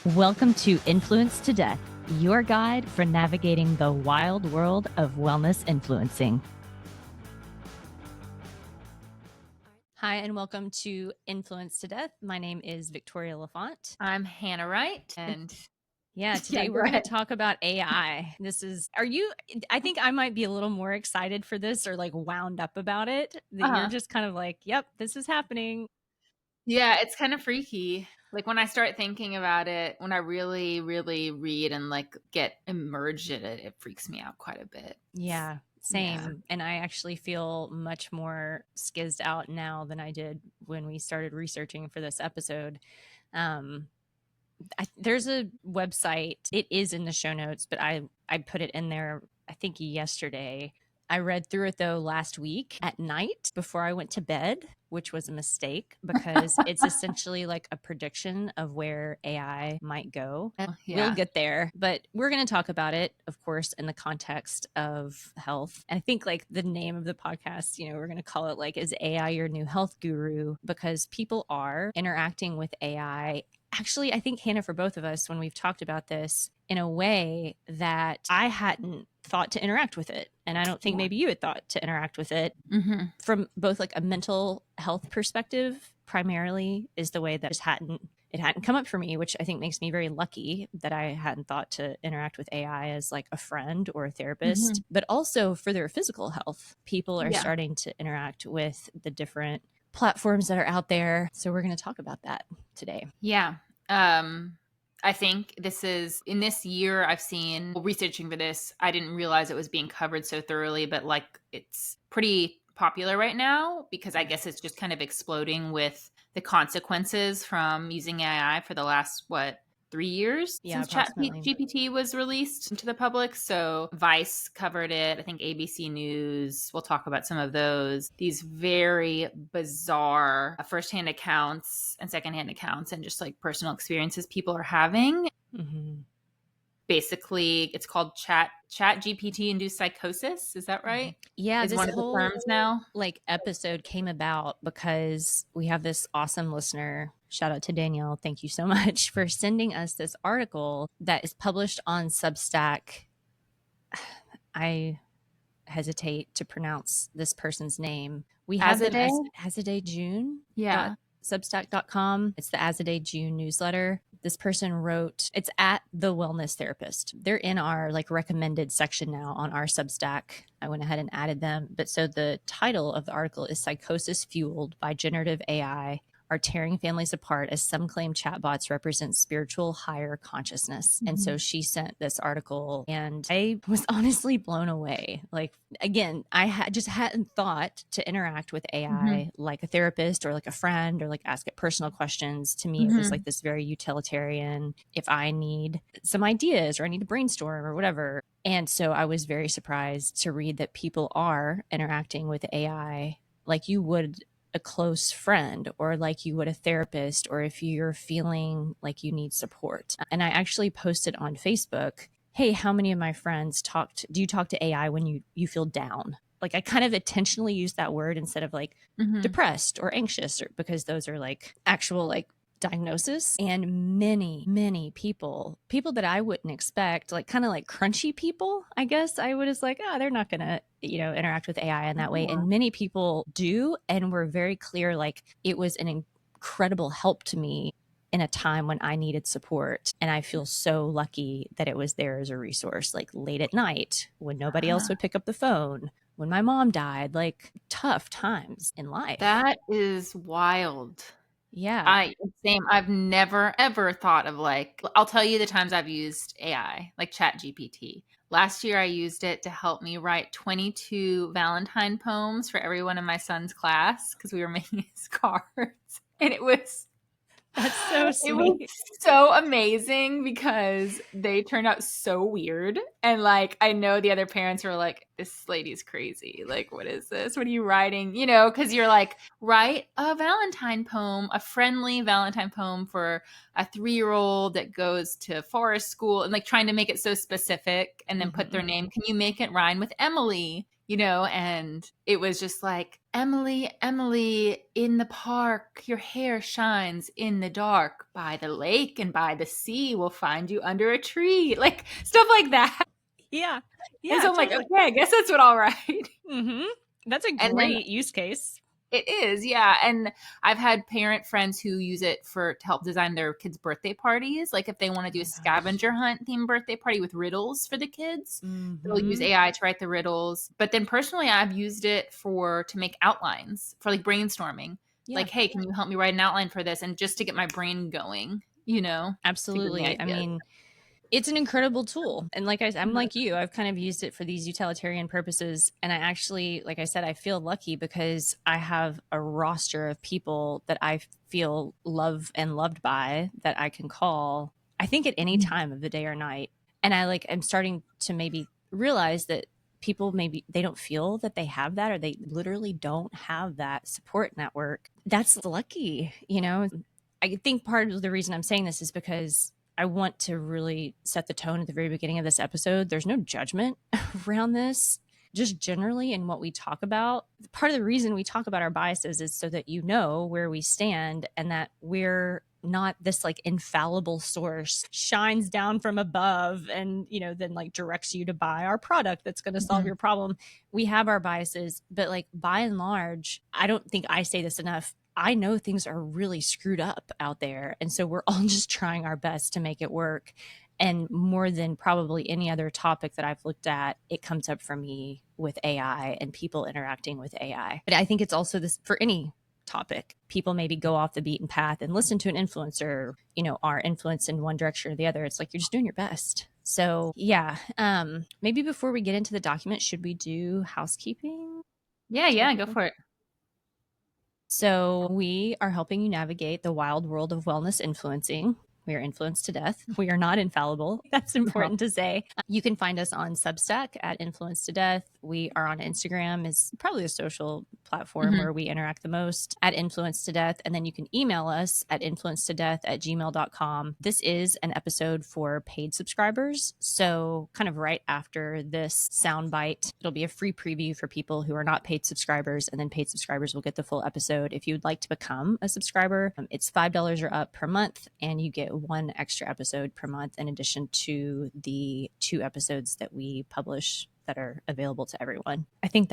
Welcome to Influence to Death, your guide for navigating the wild world of wellness influencing. Hi, and welcome to Influence to Death. My name is Victoria LaFont. I'm Hannah Wright, and today we're going to talk about AI. I think I might be a little more excited for this or like wound up about it. You're just kind of like, yep, this is happening. Yeah, it's kind of freaky. Like when I start thinking about it, when I really, really read and like get immersed in it, it freaks me out quite a bit. Yeah, same. Yeah. And I actually feel much more skizzed out now than I did when we started researching for this episode. There's a website. It is in the show notes, but I put it in there, I think yesterday. I read through it though last week at night before I went to bed, which was a mistake because it's essentially like a prediction of where AI might go. Yeah. We'll get there, but we're going to talk about it, of course, in the context of health. And I think like the name of the podcast, we're going to call it like, is AI your new health guru? Because people are interacting with AI. Actually, I think, Hannah, for both of us, when we've talked about this in a way that I hadn't thought to interact with it. And I don't think maybe you had thought to interact with it from both like a mental health perspective, primarily is the way that it hadn't come up for me, which I think makes me very lucky that I hadn't thought to interact with AI as like a friend or a therapist, but also for their physical health. People are starting to interact with the different platforms that are out there. So we're going to talk about that today. Yeah. I think this is in this year I've seen researching for this. I didn't realize it was being covered so thoroughly, but like it's pretty popular right now because I guess it's just kind of exploding with the consequences from using AI for the last 3 years since ChatGPT was released to the public. So Vice covered it. I think ABC News. We'll talk about some of those. These very bizarre firsthand accounts and secondhand accounts and just like personal experiences people are having. Basically, it's called ChatGPT induced psychosis. Is that right? Yeah, is one of the terms now. Like episode came about because we have this awesome listener. Shout out to Danielle. Thank you so much for sending us this article that is published on Substack. I hesitate to pronounce this person's name. We have them as Azaday June. Yeah. Substack.com. It's the Azaday June newsletter. This person wrote, it's at The Wellness Therapist. They're in our like recommended section now on our Substack. I went ahead and added them. But so the title of the article is Psychosis Fueled by Generative AI Are Tearing Families Apart as Some Claim Chatbots Represent Spiritual Higher Consciousness. And so she sent this article and I was honestly blown away. Like, again, I just hadn't thought to interact with AI like a therapist or like a friend or like ask it personal questions. To me, it was like this very utilitarian, if I need some ideas or I need to brainstorm or whatever. And so I was very surprised to read that people are interacting with AI like you would a close friend or like you would a therapist, or if you're feeling like you need support. And I actually posted on Facebook, hey, how many of my friends do you talk to AI when you feel down? Like I kind of intentionally used that word instead of like depressed or anxious, because those are like actual like diagnosis. And many people that I wouldn't expect, like kind of like crunchy people, I guess I would just like, oh, they're not gonna interact with AI in that way. And many people do, and were very clear, like it was an incredible help to me in a time when I needed support. And I feel so lucky that it was there as a resource, like late at night when nobody else would pick up the phone, when my mom died, like tough times in life. That is wild. Yeah. Same. I've never, ever thought of like, I'll tell you the times I've used AI, like ChatGPT. Last year, I used it to help me write 22 Valentine poems for everyone in my son's class because we were making his cards. And that's so sweet. It was so amazing because they turned out so weird. And like, I know the other parents were like, this lady's crazy. Like, what is this? What are you writing? Because you're like, write a Valentine poem, a friendly Valentine poem for a 3-year-old that goes to forest school, and like trying to make it so specific and then put their name. Can you make it rhyme with Emily? and it was just like, Emily, Emily, in the park, your hair shines in the dark. By the lake and by the sea, we'll find you under a tree. Like stuff like that. Yeah. And Yeah, so I'm like, totally. okay, I guess that's what I'll write. Mm-hmm. That's a And then great use case. it is, yeah. And I've had parent friends who use it to help design their kids' birthday parties. Like if they want to Oh do a my gosh. scavenger hunt themed birthday party with riddles for the kids, they'll use Mm-hmm. AI to write the riddles. But then personally, I've used it to make outlines for like brainstorming. Yeah, Like, hey, can you help me write an outline for this? And just to get my brain going, to give me absolutely. I ideas. mean, it's an incredible tool. And I'm like you, I've kind of used it for these utilitarian purposes. And I actually, like I said, I feel lucky because I have a roster of people that I feel love and loved by that I can call, I think at any time of the day or night. And I'm starting to maybe realize that people maybe they don't feel that they have that or they literally don't have that support network. That's lucky. I think part of the reason I'm saying this is because I want to really set the tone at the very beginning of this episode. There's no judgment around this. Just generally in what we talk about, part of the reason we talk about our biases is so that you know where we stand and that we're not this like infallible source shines down from above and then like directs you to buy our product that's going to solve Mhm. your problem. We have our biases, but like by and large, I don't think I say this enough. I know things are really screwed up out there. And so we're all just trying our best to make it work. And more than probably any other topic that I've looked at, it comes up for me with AI and people interacting with AI. But I think it's also this for any topic. People maybe go off the beaten path and listen to an influencer, are influenced in one direction or the other. It's like you're just doing your best. So yeah, maybe before we get into the document, should we do housekeeping? Yeah, Is that yeah, go okay? for it. So, we are helping you navigate the wild world of wellness influencing. We are influenced to death. We are not infallible. That's No. important to say. You can find us on Substack at Influence to Death. We are on Instagram, is probably a social platform Mhm. where we interact the most at Influence to Death. And then you can email us at influencetodeath@gmail.com. This is an episode for paid subscribers. So, kind of right after this soundbite, it'll be a free preview for people who are not paid subscribers, and then paid subscribers will get the full episode. If you'd like to become a subscriber, it's $5 or up per month, and you get one extra episode per month in addition to the 2 episodes that we publish that are available to everyone. I think that's